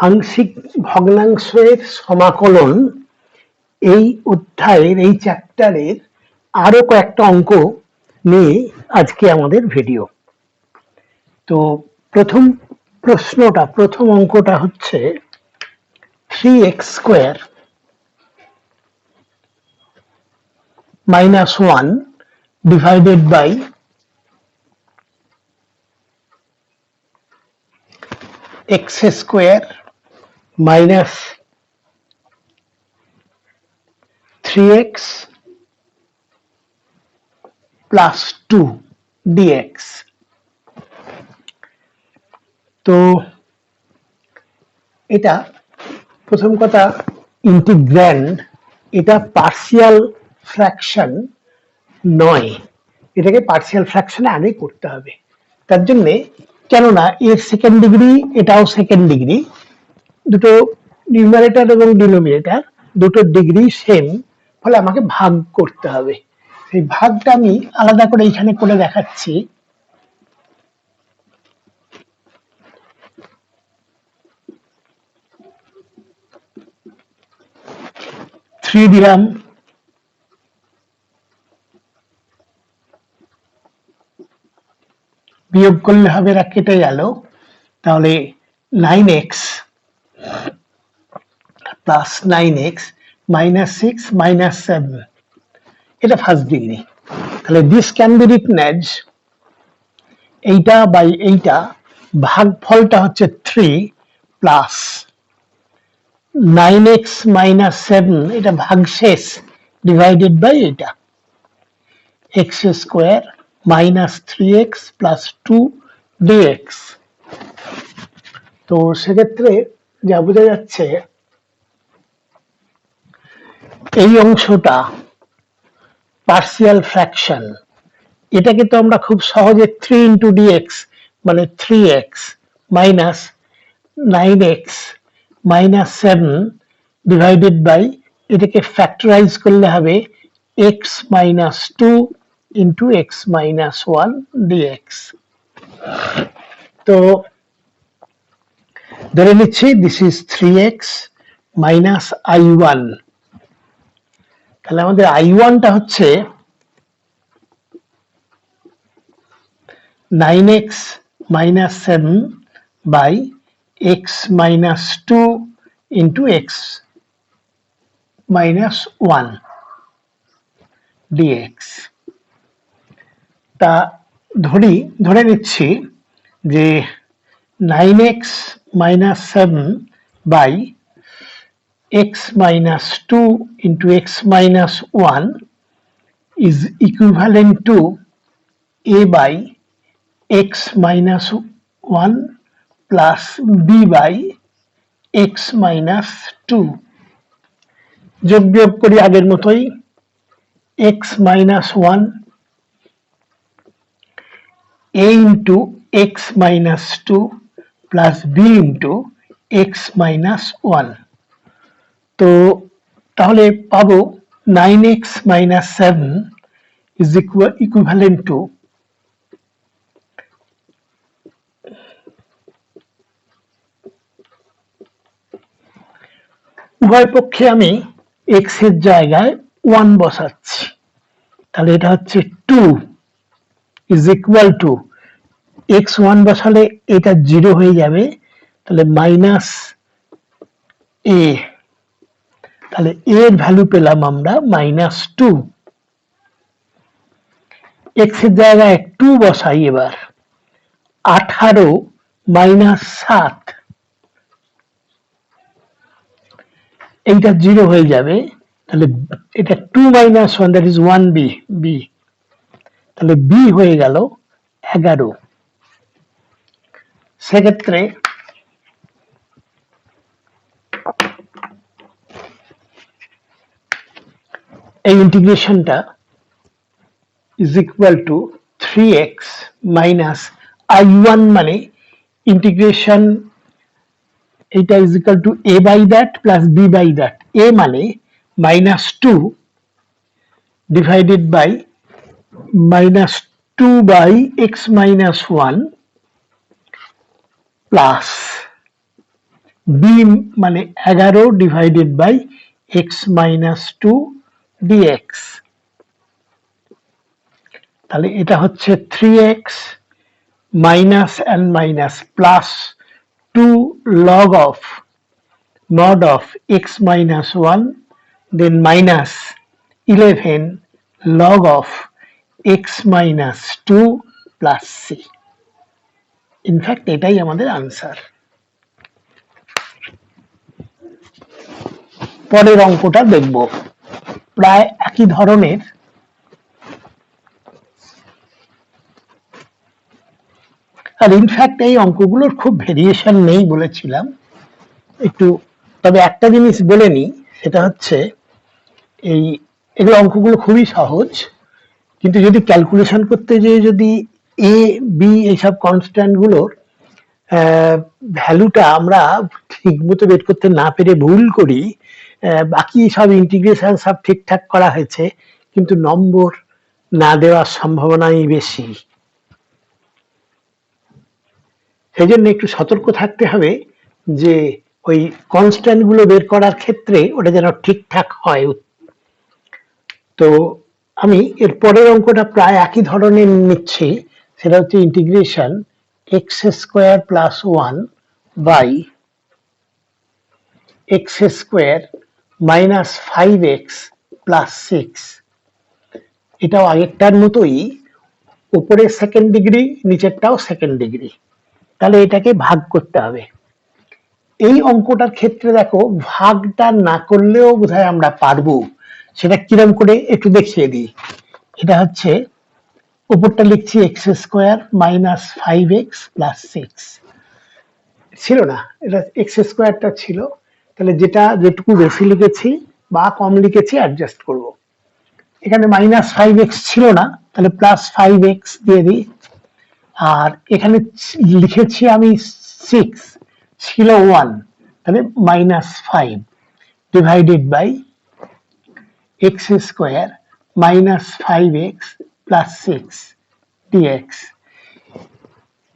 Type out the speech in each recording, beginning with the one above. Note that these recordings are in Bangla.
আংশিক ভগ্নাংশের সমাকলন এই অধ্যায়ের এই চ্যাপ্টারের আরো কয়েকটা অঙ্ক নিয়ে আজকে আমাদের ভিডিও। তো প্রথম অঙ্কটা হচ্ছে 3x square minus 1 divided by x square minus 3x plus 2 dx। তো এটা প্রথম কথা, ইন্টিগ্র্যান্ড এটা পার্শিয়াল ফ্র্যাকশন নয়, এটাকে পার্শিয়াল ফ্র্যাকশনে আগে করতে হবে। তার জন্য, কেননা এর সেকেন্ড ডিগ্রি এটাও সেকেন্ড ডিগ্রি, দুটো নিউমারেটর এবং ডিনোমিনেটর দুটো ডিগ্রি সেম, ফলে আমাকে ভাগ করতে হবে। এই ভাগটা আমি আলাদা করে এখানে করে দেখাচ্ছি। থ্রি দিলাম, বিয়োগ করলে হবে, এরা কেটে গেল, তাহলে 9x plus 9x minus 6 minus 7, এটা ফার্স্ট ডিগ্রি। তাহলে this can be written as, এইটা বাই এইটা, ভাগফলটা হচ্ছে 3 প্লাস 9x মাইনাস 7, এটা ভাগশেষ ডিভাইডেড বাই এটা, x square minus 3x plus 2 dx। তো সেক্ষেত্রে যা বোঝা যাচ্ছে, এই অংশটা পার্শিয়াল ফ্র্যাকশন, এটাকে তো আমরা খুব সহজে 3 ইন্টু dx মানে 3x minus 9x minus 7 divided by, এটাকে ফ্যাক্টরাইজ করলে হবে x minus 2 into x minus 1 dx। তো ধরে নিচ্ছি this is 3x minus i1, তাহলে আমাদের i1 টা হচ্ছে 9x minus 7 by x minus 2 into x minus 1 dx। তা ধরে নিচ্ছি যে 9x minus 7 by x minus 2 into x minus 1 is equivalent to a by x minus 1 plus b by x minus 2। যোগ বিয়োগ করি আগের মতোই, x minus 1 a into x minus 2 plus b into x minus 1। তো তাহলে পাবো 9x minus 7 is equivalent to উভয় পক্ষে আমি x এর জায়গায় 1 বসাচ্ছি, তাহলে এটা হচ্ছে 2 is equal to x 1 বসালে এটা 0 হয়ে যাবে, তাহলে মাইনাস a, তাহলে a এর ভ্যালু পেলাম আমরা মাইনাস 2। x এর জায়গায় 2 বসাই, এবার 18 মাইনাস 7, এইটা 0 হয়ে যাবে, তাহলে এটা 2 মাইনাস 1 দ্যাট ইজ 1b, তাহলে b হয়ে গেল 11। সেক্ষেত্রে এই ইন্টিগ্রেশনটা is equal to 3x minus i1, মানে ইন্টিগ্রেশন এটা is equal to a by that plus b by that, a মানে minus 2 divided by minus 2 by x minus 1 plus B মানে 11 divided by x minus 2 dx. তাহলে এটা হচ্ছে 3x minus and minus plus 2 log of mod of x minus 1 then minus 11 log of x minus 2 plus c। In fact এটাই আমাদের আনসার। পরের অঙ্কটা দেখব, প্রায় একই ধরনের। আর ইনফ্যাক্ট এই অঙ্কগুলোর খুব ভেরিয়েশন নেই বলেছিলাম একটু, তবে একটা জিনিস বলে নিই, সেটা হচ্ছে এগুলো অঙ্কগুলো খুবই সহজ, কিন্তু যদি ক্যালকুলেশন করতে যেয়ে যদি এ বি এইসব কনস্ট্যান্ট গুলোর ভ্যালুটা আমরা ঠিক মতো বের করতে না পেরে ভুল করি, বাকি সব ইন্টিগ্রেশন সব ঠিকঠাক করা হয়েছে কিন্তু নম্বর না দেওয়ার সম্ভাবনাই বেশি। সেই জন্য একটু সতর্ক থাকতে হবে যে ওই কনস্ট্যান্ট গুলো বের করার ক্ষেত্রে ওটা যেন ঠিকঠাক হয়। তো আমি এর পরের অঙ্কটা প্রায় একই ধরনের নিচ্ছি, সেটা হচ্ছে integration x square plus 1 by x square minus 5x plus 6। এটাও আগেরটার মতোই, উপরের সেকেন্ড ডিগ্রি নিচেরটাও সেকেন্ড ডিগ্রি। তাহলে এটাকে ভাগ করতে হবে। এই অঙ্কটার ক্ষেত্রে দেখো ভাগটা না করলেও বোধহয় আমরা পারবো। সেটা কিরম করে একটু দেখিয়ে দিই। এটা হচ্ছে উপরটা লিখছি x square minus 5x plus 6 ছিল না, এটা এক্স স্কোয়ারটা ছিল। তাহলে যেটুকু বেশি লিখেছি বা কম লিখেছি অ্যাডজাস্ট করব। এখানে মাইনাস 5x ছিল না, তাহলে প্লাস 5x দিয়ে দিই। আর এখানে লিখেছি আমি 6, ছিল 1, তাহলে minus 5 divided by x square minus 5x plus 6 dx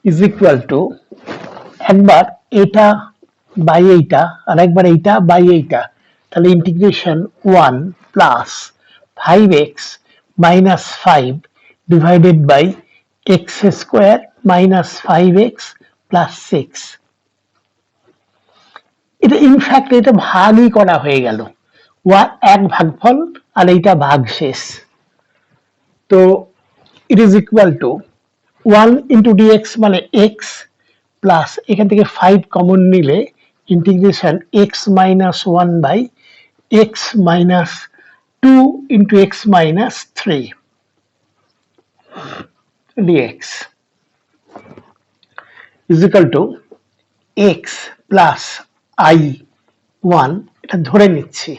is equal to, একবার এটা বাই এইটা আর একবার এইটা বাই এইটা, তাহলে integration 1 plus 5x minus 5 divided by x square minus 5x plus 6। এটা ইনফ্যাক্ট এটা ভাগই করা হয়ে গেল, এক ভাগফল আর এইটা ভাগ শেষ। তো it is equal to 1 into dx মানে এক্স প্লাস এখান থেকে 5 কমন নিলে integration x minus 1 by x minus 2 into x minus 3 dx is equal to x plus I 1, এটা ধরে নিচ্ছি।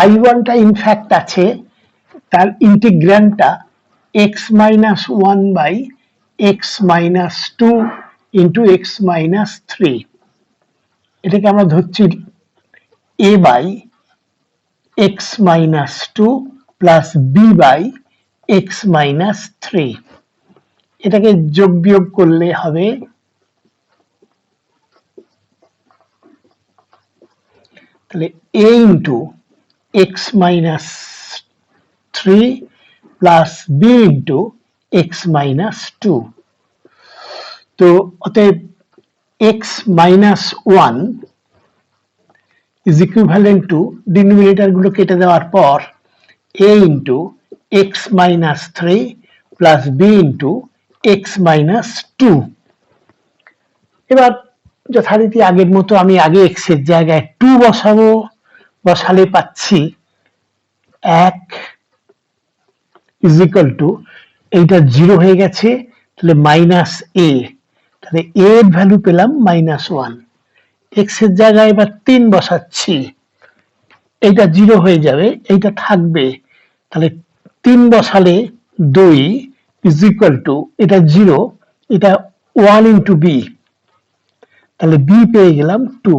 আই 1টা ইনফ্যাক্ট আছে, তার ইন্টিগ্র্যান্ডটা x minus 1 by x minus 2 into x minus 3। এটাকে আমরা ধরছি a by x minus 2 plus b by x minus 3। এটাকে যোগ বিয়োগ করলে হবে তাহলে a into x minus 3 plus B into x minus 2। তো অতএব x minus 1 is equivalent to denominator গুলো কেটে দেওয়ার পর a into x minus 3 plus B into x minus 2। এবার যথারীতি আগের মতো আমি আগে এক্স এর জায়গায় 2 বসাবো, বসালে পাচ্ছি 1 ইজ ইকুয়াল টু, এইটা 0 হয়ে গেছে, তাহলে মাইনাস a, তাহলে a এর ভ্যালু পেলাম মাইনাস 1। এক্স এর জায়গায় এবার 3 বসাচ্ছি, এইটা 0 হয়ে যাবে, এইটা থাকবে, তাহলে 3 বসালে 2 ইজ ইকুয়াল টু, এটা 0, এটা 1 ইন্টু বি, তাহলে বি পেয়ে গেলাম 2।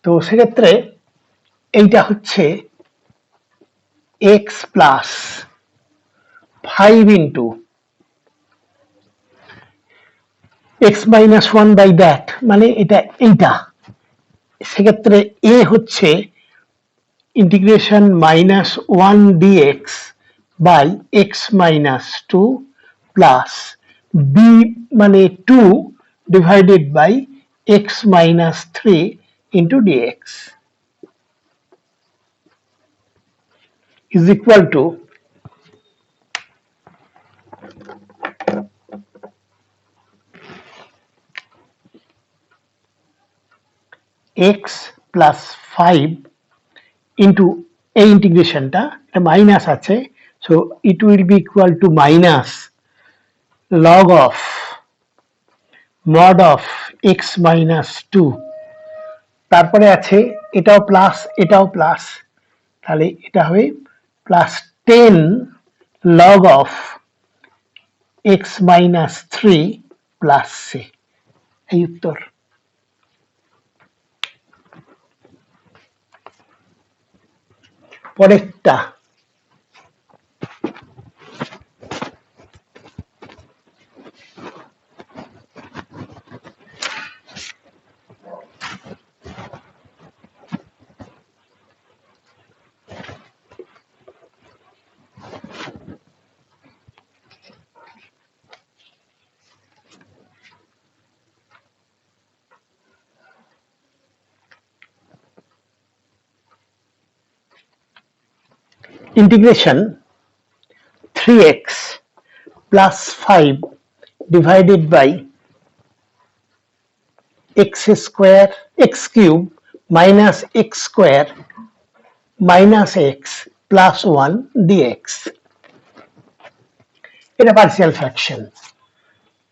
তো সেক্ষেত্রে এইটা হচ্ছে x plus 5 into x minus one by that, মানে এইটা সেক্ষেত্রে এ হচ্ছে integration minus one dx by x minus two plus b মানে two divided by x minus three into dx is equal to x plus 5 into এই ইন্টিগ্রেশনটা এটা মাইনাস আছে, so it will be equal to minus log of mod of x minus 2, তারপরে আছে এটাও প্লাস এটাও প্লাস, তাহলে এটা হবে plus 10 log of x minus 3 plus c, এই উত্তর। পরেরটা integration 3x plus 5 divided by x square x cube minus x square minus x plus 1 dx, এটা পার্সিয়াল ফ্র্যাকশন।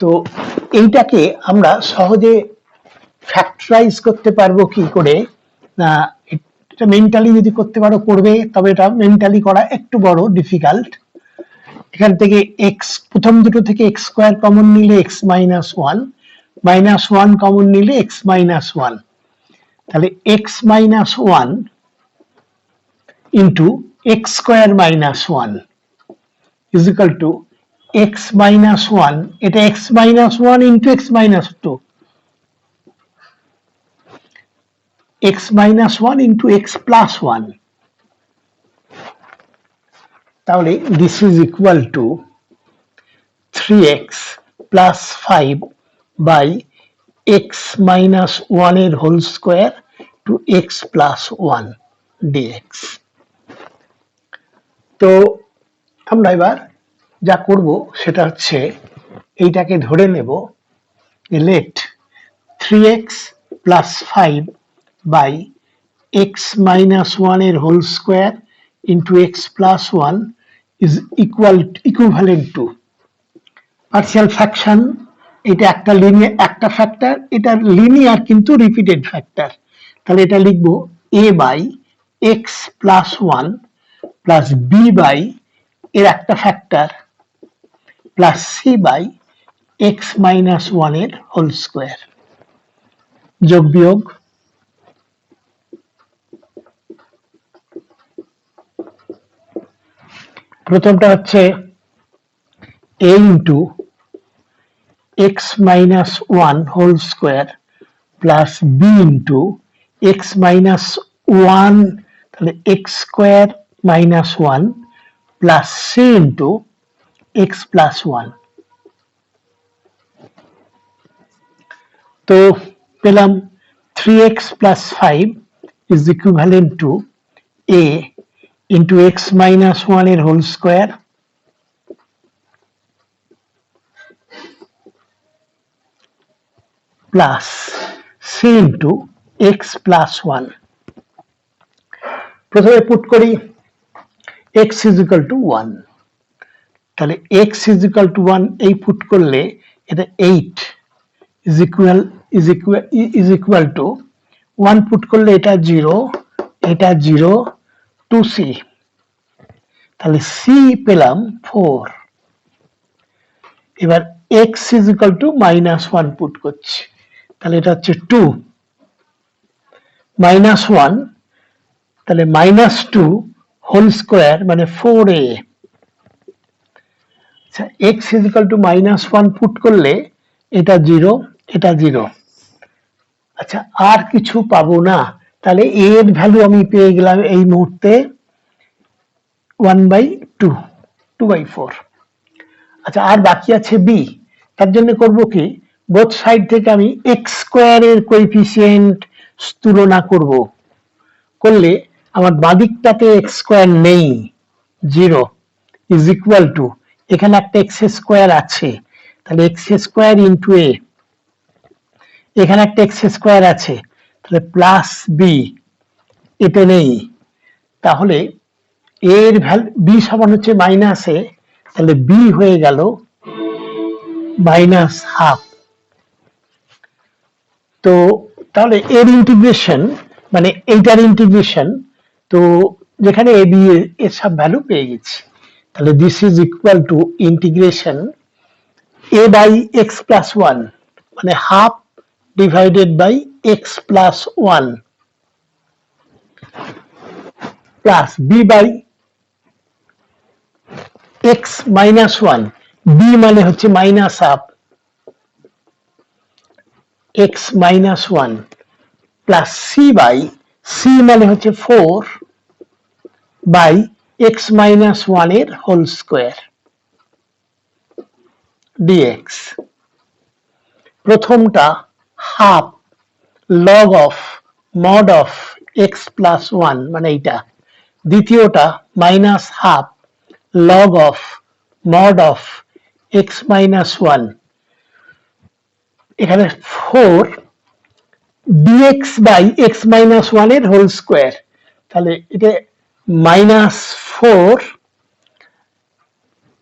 তো এইটাকে আমরা সহজে ফ্যাক্টরাইজ করতে পারবো কি করে না, এটা মেন্টালি যদি করতে পারো করবে, তবে এটা মেন্টালি করা একটু বড় ডিফিকাল্ট। এখান থেকে এক্স প্রথম দুটো থেকে এক্স স্কোয়ার কমন নিলে x minus one, minus one common নিলে এক্স মাইনাস ওয়ান, তাহলে x minus one into x square minus one is equal to x minus one, এটা x minus one into x minus two, x minus 1 into x plus 1, তাহলে this is equal to 3x plus 5 by x minus 1 এর whole square to x plus 1 dx। তো আমরা এবার যা করব সেটা হচ্ছে এইটাকে ধরে নেব, let 3x plus 5 by x minus 1 এর whole square into x plus 1 is equivalent to partial fraction, এটা একটা লিনিয়ার একটা ফ্যাক্টর, এটা লিনিয়ার কিন্তু রিপিটেড ফ্যাক্টর, তাহলে এটা লিখব a by x plus 1 plus b by এর একটা factor plus c by x minus 1 এর whole square, যোগ বিয়োগ প্রথমটা হচ্ছে a into x minus 1 whole square plus b into x minus 1, তাহলে x square minus 1 plus c into x plus 1, তো পেলাম 3x plus 5 is equivalent to a into x minus 1 এর whole square plus c into x plus 1, প্রথমে পুট করি x is equal to 1, তাহলে x is equal to 1 এই পুট করলে এটা 8 is equal to 1 পুট করলে এটা 0, এটা 0 2c, তাহলে c পেলাম 4, এবার x is equal to minus 1 put করছি, তাহলে এটা হচ্ছে 2 minus 1, তাহলে minus 2 whole square মানে 4a, আচ্ছা x is equal to minus 1 put করলে এটা জিরো, এটা জিরো। আচ্ছা, আর কিছু পাবো না, তাহলে এর ভ্যালু আমি পেয়ে গেলাম এই মুহূর্তে 1/2, 2/4। আচ্ছা, আর বাকি আছে বি। তার জন্য করব কি, বোথ সাইড থেকে আমি এক্স স্কোয়ারের কোএফিসিয়েন্ট তুলনা করব। করলে আমার বাদিকটাতে এক্স স্কোয়ার নেই, জিরো, ইজ ইকুয়াল টু, এখানে একটা এক্স স্কোয়ার আছে, তাহলে এক্স স্কোয়ার ইন্টু এ, এখানে একটা এক্স স্কোয়ার আছে, তাহলে প্লাস বি, এটা নেই, তাহলে এর ভ্যালু বি সমান হচ্ছে মাইনাস এ, তাহলে বি হয়ে গেল মাইনাস হাফ। তো তাহলে এর ইন্টিগ্রেশন মানে এইটার ইন্টিগ্রেশন, তো যেখানে এ বি এর সব ভ্যালু পেয়ে গেছি, তাহলে this is equal to integration a by x plus one, মানে half divided by x plus one, plus b by x minus one, b মানে হচ্ছে minus half, x minus one, plus c by, c মানে হচ্ছে 4 বাই এক্স মাইনাস ওয়ান এর হোল স্কোয়ার ডিএক্স। প্রথমটা half log of mod of x plus one, মানে এইটা। দ্বিতীয়টা minus half log of mod of x minus one, এখানে 4 dx by x minus one এর হোল স্কোয়ার, তাহলে এটা minus 4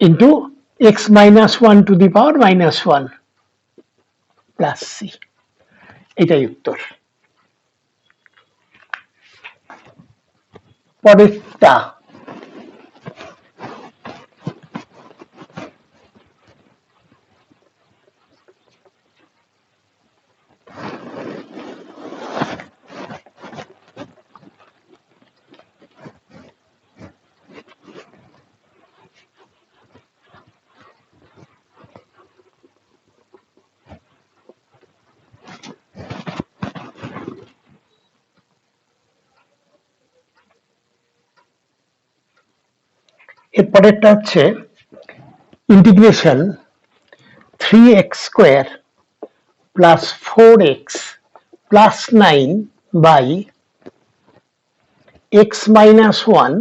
into x minus one to the power minus one plus C, এটাই উত্তর। পরেরটা এরপরেরটা হচ্ছে integration 3x square plus 4x plus 9 by x minus 1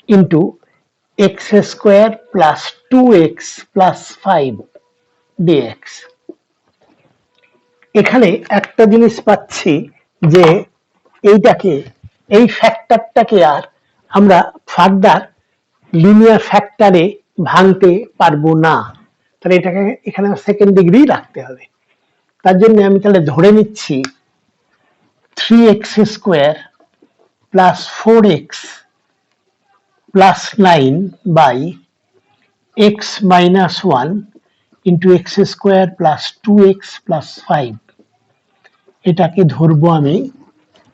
into x square plus 2x plus 5 dx। এখানে একটা জিনিস পাচ্ছি যে এইটাকে, এই ফ্যাক্টরটাকে আর আমরা ফার্দার লিনিয়ার ফ্যাক্টরে ভাঙতে পারবো না, তাহলে এটাকে এখানে সেকেন্ড ডিগ্রি রাখতে হবে। তার জন্য আমি তাহলে ধরে নিচ্ছি 3x square plus 4x plus 9 by x minus 1 into x square plus 2x plus 5, এটাকে ধরবো আমি,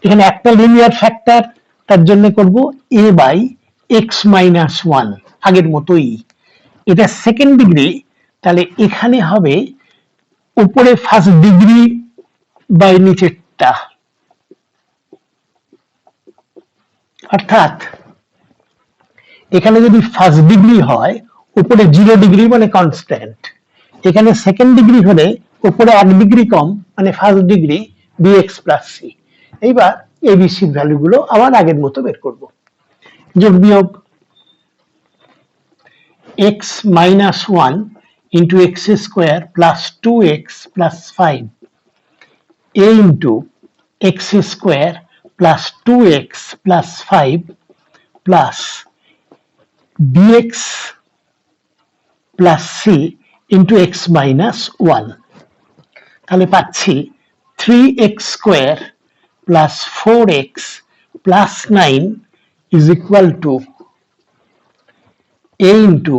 এখানে একটা লিনিয়ার ফ্যাক্টর, তার জন্য করব a by x minus one, আগের মতোই। এটা সেকেন্ড ডিগ্রি, তাহলে এখানে হবে উপরে ফার্স্ট ডিগ্রি বাই নিচেরটা, অর্থাৎ এখানে যদি ফার্স্ট ডিগ্রি হয় উপরে 0 ডিগ্রি মানে কনস্ট্যান্ট, এখানে সেকেন্ড ডিগ্রি হলে উপরে 1 ডিগ্রি কম মানে first degree bx plus C. এইবার এবিসির ভ্যালুগুলো আবার আগের মতো বের করব। যোগ বিয়োগ x minus 1 into x square plus 2x plus 5 a into x square plus 2x plus 5 plus bx plus C into x minus 1, তাহলে পাচ্ছি 3x square plus 4x plus 9 is equal to a into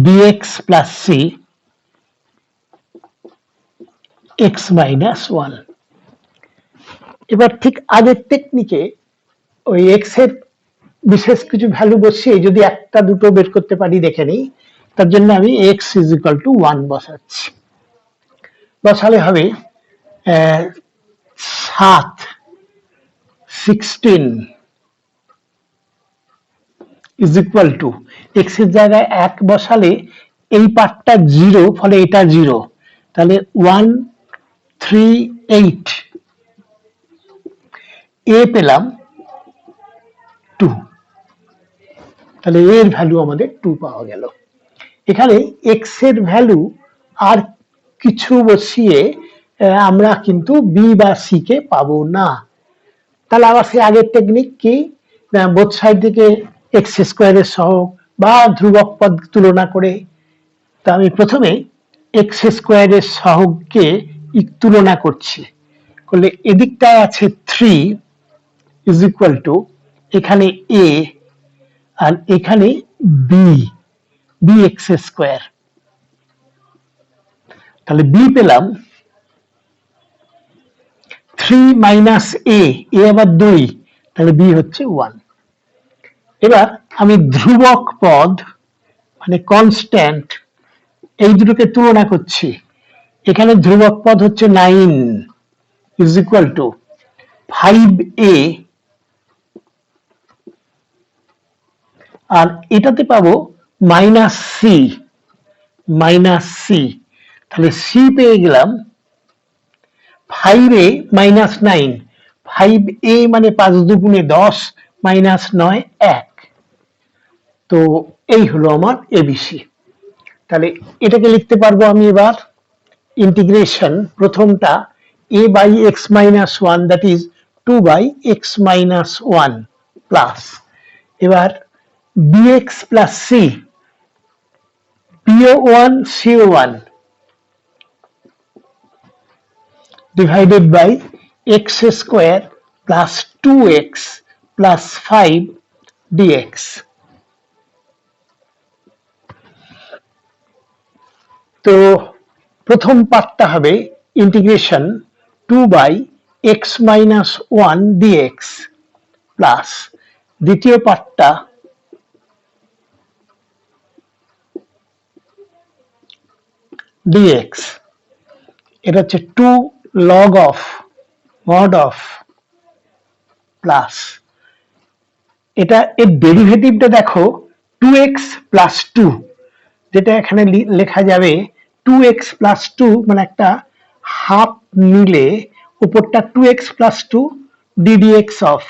bx plus C x minus 1। এবার ঠিক আগের টেকনিকে ওই এক্স এর বিশেষ কিছু ভ্যালু বসিয়ে যদি একটা দুটো বের করতে পারি দেখে নিই। তার জন্য আমি x ইজ ইকুয়াল টু 1 বসাচ্ছি। বসালে হবে 7 16 ইজ ইকুয়াল টু x এর জায়গায় 1 বসালে এই পার্টটা 0, ফলে এটা 0, তাহলে 1 3 8 a পেলাম 2, তাহলে এর ভ্যালু আমাদের 2 পাওয়া গেল। এখানে x এর ভ্যালু আর কিছু বসিয়ে আমরা কিন্তু b বা c কে পাবো না। তাহলে আবার সেই আগের টেকনিক কি, বোথ সাইড থেকে x স্কোয়ারের সহগ বা ধ্রুবক পদ তুলনা করে। তা আমি প্রথমে x স্কোয়ারের সহগকে তুলনা করছি, করলে এদিকটায় আছে 3 ইজ ইকুয়াল টু এখানে a আর এখানে b, bx স্কোয়ার। তাহলে b পেলাম 3 মাইনাস a, আবার 2, তাহলে b হচ্ছে 1। এবার আমি ধ্রুবক পদ মানে কনস্ট্যান্ট এই দুটোকে তুলনা করছি। এখানে ধ্রুবক পদ হচ্ছে 9 ইজ ইকুয়াল টু 5a, আর এটাতে পাবো মাইনাস সি, তাহলে সি পেয়ে গেলাম 5a মাইনাস 9, 5a মানে 5 দুগুণে 10 মাইনাস 9 1। তো এই হলো আমার এবিসি। তাহলে এটাকে লিখতে পারবো আমি এবার ইন্টিগ্রেশন, প্রথমটা a by x minus 1, that is 2 by x minus 1 plus, এবার bx plus c, bo 1 co 1 divided by x square plus 2x plus 5 dx। তো প্রথম পার্টটা হবে integration 2 by x minus 1 dx plus দ্বিতীয় পার্টটা dx, এটা হচ্ছে 2 log of mod of plus, এটা এর ডেরিভেটিভটা দেখো 2x প্লাস 2, যেটা এখানে লেখা যাবে 2x প্লাস 2, মানে একটা হাফ নিলে উপরটা 2x প্লাস 2 ddx অফ,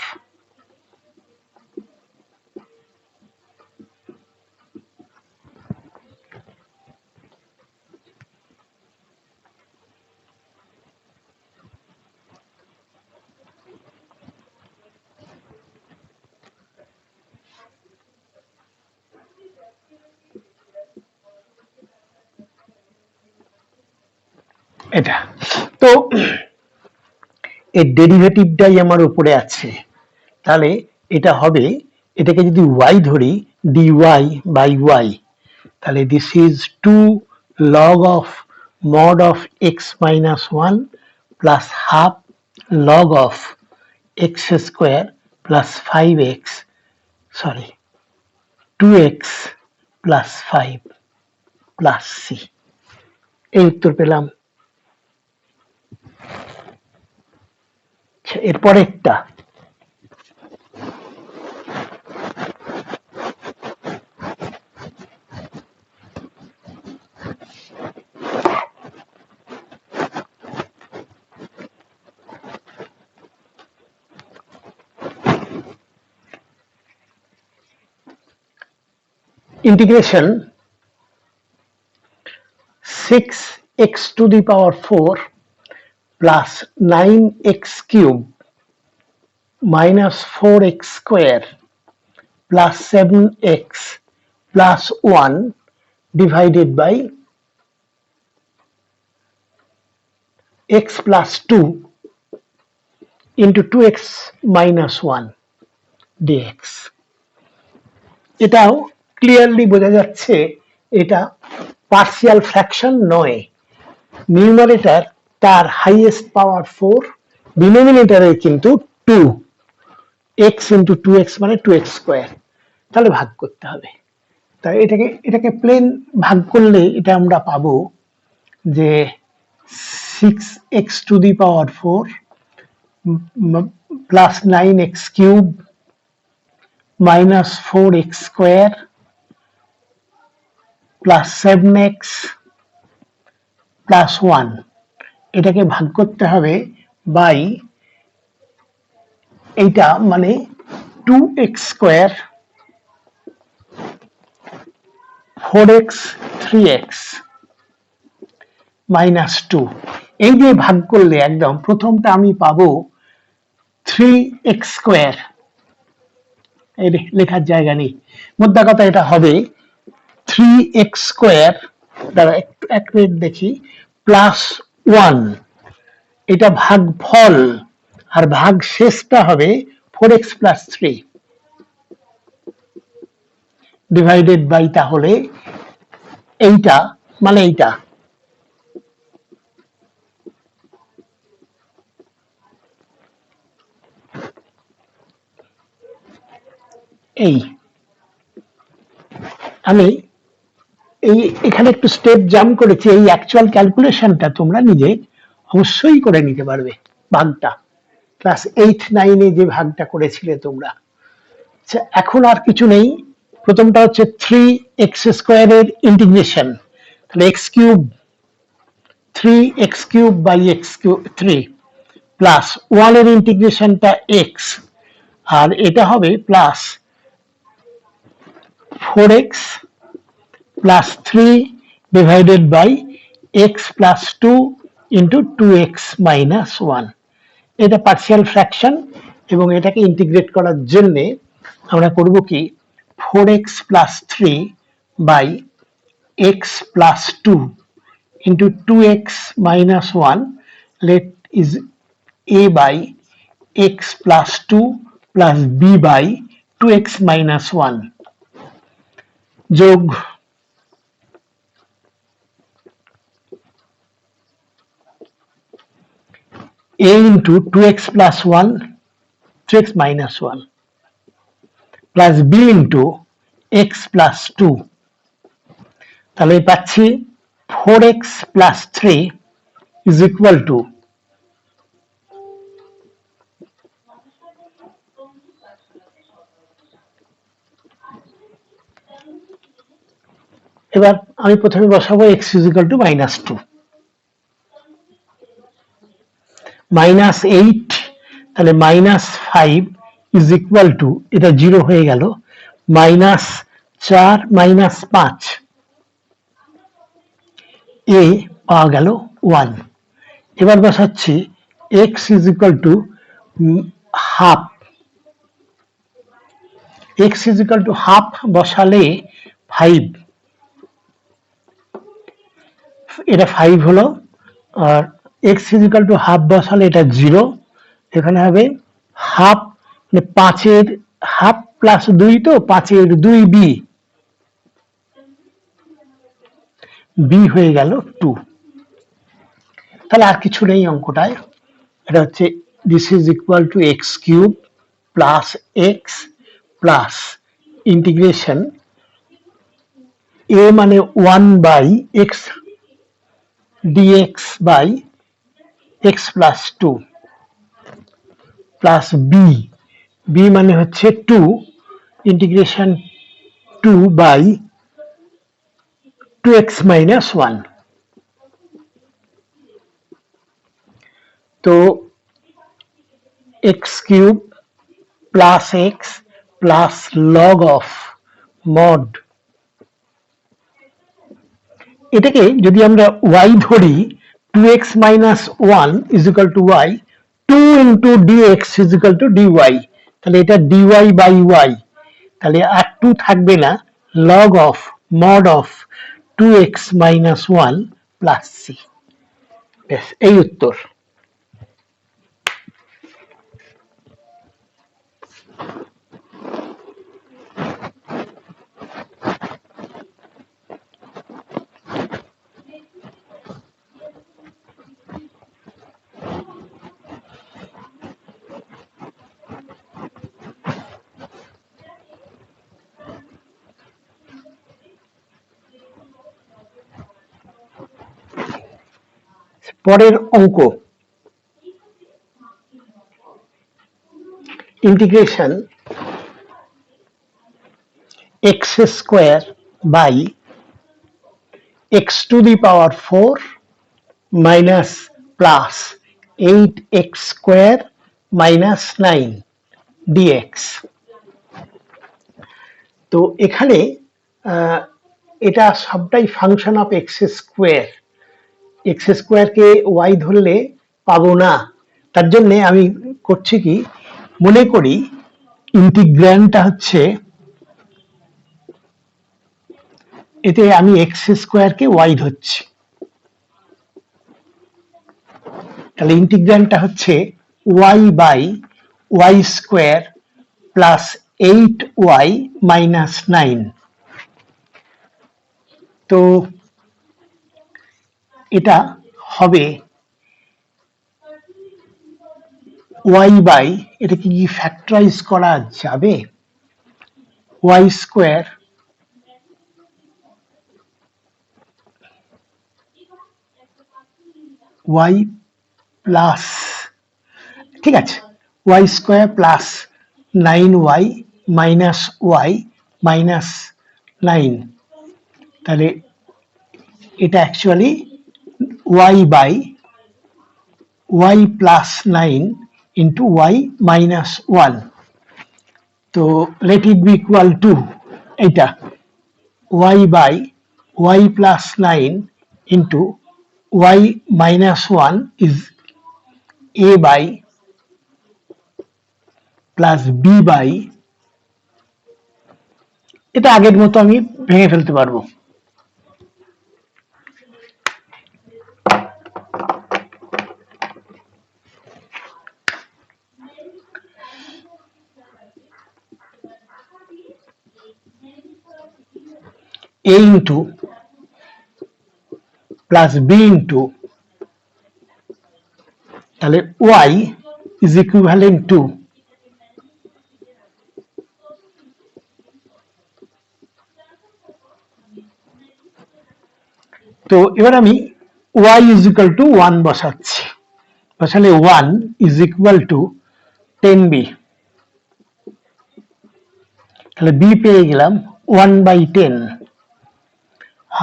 এটা। তো এর ডেরিভেটিভটাই আমার উপরে আছে, তাহলে এটা হবে, এটাকে যদি y ধরি dy বাই y, তাহলে this is 2 log of mod of x minus 1 plus half log of x square plus 5x, sorry 2x plus 5 plus c। এই উত্তর পেলাম। এরপরেরটা integration 6x to the power 4 plus 9x cube minus 4x square plus 7x plus 1 divided by x plus 2 into 2x minus 1 dx। এটাও ক্লিয়ারলি বোঝা যাচ্ছে এটা পার্সিয়াল ফ্র্যাকশন নয়। নিউমারেটর তার হাইয়েস্ট পাওয়ার 4, ডিনোমিনেটরে কিন্তু 2, এক্স ইন্টু টু এক্স মানে টু এক্স স্কোয়ার, তাহলে ভাগ করতে হবে। তাই এটাকে প্লেন ভাগ করলে এটা আমরা পাবো যে six x to the power four plus nine x cube minus four x square plus seven x plus one. এটাকে ভাগ করতে হবে বাই এইটা মানে two x square four x three x minus two. এই দিয়ে ভাগ করলে একদম প্রথমটা আমি পাবো থ্রি এক্স স্কোয়ার, এই লেখার জায়গা নেই, মোদ্দা কথা এটা হবে থ্রি এক্স স্কোয়ার, দ্বারা একটু এক মিনিট দেখি, প্লাস ওয়ান, এটা ভাগ ফল, আর ভাগ শেষটা হবে four x plus three divided by, তাহলে এইটা মানে এইটা এই আমি এই এখানে একটু স্টেপ জাম্প করেছি, এই অ্যাকচুয়াল ক্যালকুলেশনটা তোমরা নিজে অবশ্যই করে নিতে পারবে। ভাগটা ক্লাস এইট নাইনে যে ভাগটা করেছিলে তোমরা, আচ্ছা এখন আর কিছু নেই। প্রথমটা হচ্ছে থ্রি এক্স স্কোয়ারের ইন্টিগ্রেশন, তাহলে x cube three x cube by x cube three plus one এর ইন্টিগ্রেশনটা এক্স, আর এটা হবে plus four x plus three divided by x plus two into two x minus one. এটা পার্সিয়াল ফ্র্যাকশন, এবং এটাকে ইন্টিগ্রেট করার জন্য আমরা করব কি, four x plus three by x plus two into two x minus one, let is a by x plus 2 plus b by 2x minus 1 যোগ a into 2x plus 1 2x minus 1 plus b into x plus 2, তাহলে পাচ্ছি 4x plus 3 is equal to এবার আমি প্রথমে বসাবো x is equal to minus 2 minus eight, তাহলে minus five is equal to, এটা জিরো হয়ে গেল, মাইনাস চার মাইনাস পাঁচ, এ পাওয়া গেল ওয়ান। এবার বসাচ্ছি x is equal to half, x is equal to half বসালে ফাইভ, এটা ফাইভ হলো, আর x is equal to half বসালে এটা জিরো, এখানে হবে হাফ, মানে পাঁচের হাফ প্লাস দুই, তো পাঁচের দুই বি, বি হয়ে গেল টু। তাহলে আর কিছু নেই অঙ্কটায়, এটা হচ্ছে this is equal to x cube plus x plus integration a মানে one by x dx by x plus two plus b, b মানে হচ্ছে two integration two by two x minus one. তো x cube plus x plus log of mod, এটাকে যদি আমরা y ধরি, two x minus one is equal to y, two into dx is equal to dy, তাহলে এটা ডিওয়াই বাই ওয়াই, তাহলে আর টু থাকবে না, log of mod of two x minus one plus C. ব্যাস, এই উত্তর। পরের অঙ্ক integration x square by x to the power 4 minus plus 8x square minus 9 dx। তো এখানে এটা সবটাই ফাংশন অফ এক্স স্কোয়ার কে ওয়াই ধরলে পাবো না, তার জন্য আমি করছি কি, মনে করি ইন্টিগ্র্যান্ডটা হচ্ছে, এতে আমি এক্স স্কোয়ার কে ওয়াই ধরছি, তাহলে ইন্টিগ্র্যান্ডটা হচ্ছে y by y square plus 8y minus 9। তো এটা হবে y বাই, এটা কি ফ্যাক্টরাইজ করা যাবে, y স্কোয়ার y প্লাস, ঠিক আছে, y square plus 9y minus y minus 9, তাহলে এটা actually y by y plus 9 into y minus 1. তো let it be equal to এটা y by y plus 9 into y minus 1 is a by plus b by, এটা আগের মতো আমি ভেঙে ফেলতে পারবো। a into plus b into, তাহলে y is equivalent to তো এবার আমি y is equal to 1 বসাচ্ছি, বসালে 1 is equal to 10b, তাহলে b পেয়ে গেলাম 1/10।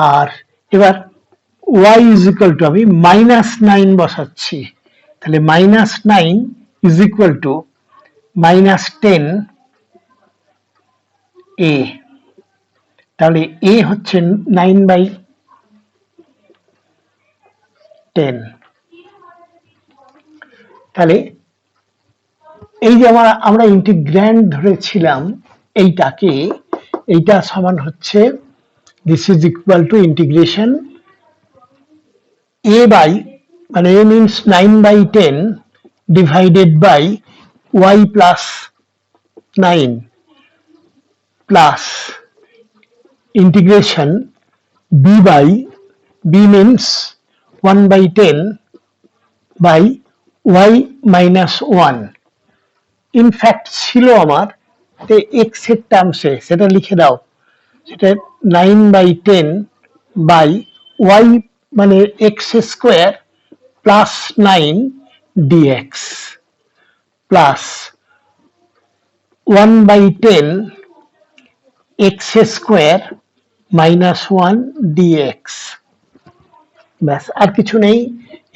আর এবার y is equal to আমি মাইনাস 9 বসাচ্ছি, তাহলে minus 9 is equal to minus 10 a, তাহলে a হচ্ছে 9/10। তাহলে এই যে আমরা ইন্টিগ্র্যান্ড ধরেছিলাম এইটাকে, এইটা সমান হচ্ছে this is equal to integration a by, মানে a means 9/10 divided by y plus 9 plus integration b by, b means 1/10 by y minus 1। In fact ছিল আমার x এর টার্মসে, সেটা লিখে দাও, সেটা 9/10 বাই y মানে x square plus 9 dx plus 1/10 x square minus 1 dx। ব্যাস, আর কিছু নেই।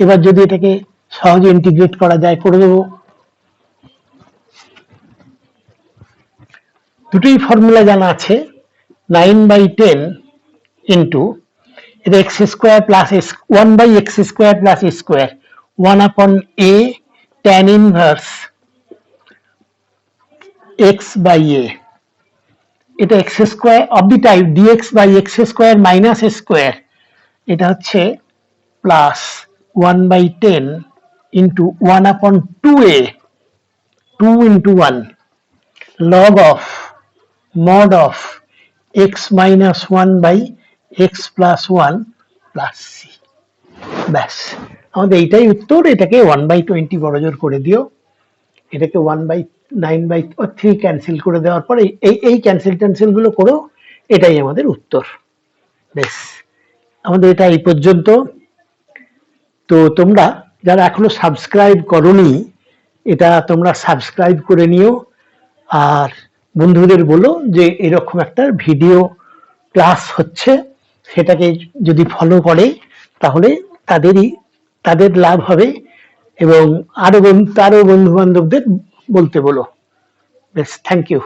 এবার যদি এটাকে সহজে ইন্টিগ্রেট করা যায় করে দেবো। দুটোই ফর্মুলা জানা আছে, 9/10 ইন্টু এটা x square plus 1/x square plus square 1/a tan inverse x by a, এটা x square of the type dx by x square minus square, এটা হচ্ছে plus 1/10 into 1/2a, 2 into 1 log of mod of x minus 1 by x plus 1 plus c। ব্যাস, আমাদের এইটাই উত্তর। এটাকে 1/20 বড়জোর করে দিও, এটাকে 1/9/3 ক্যান্সেল করে দেওয়ার পরে এই ক্যান্সেল গুলো করো, এটাই আমাদের উত্তর। বেশ, আমাদের এটা এই পর্যন্ত। তো তোমরা যারা এখনো সাবস্ক্রাইব করোনি, এটা তোমরা সাবস্ক্রাইব করে নিও। আর বন্ধুদের বলো যে এরকম একটা ভিডিও ক্লাস হচ্ছে, সেটাকে যদি ফলো করে তাহলে তাদের লাভ হবে। এবং তারও বন্ধু বান্ধবদের বলতে বলো। বেশ, থ্যাংক ইউ।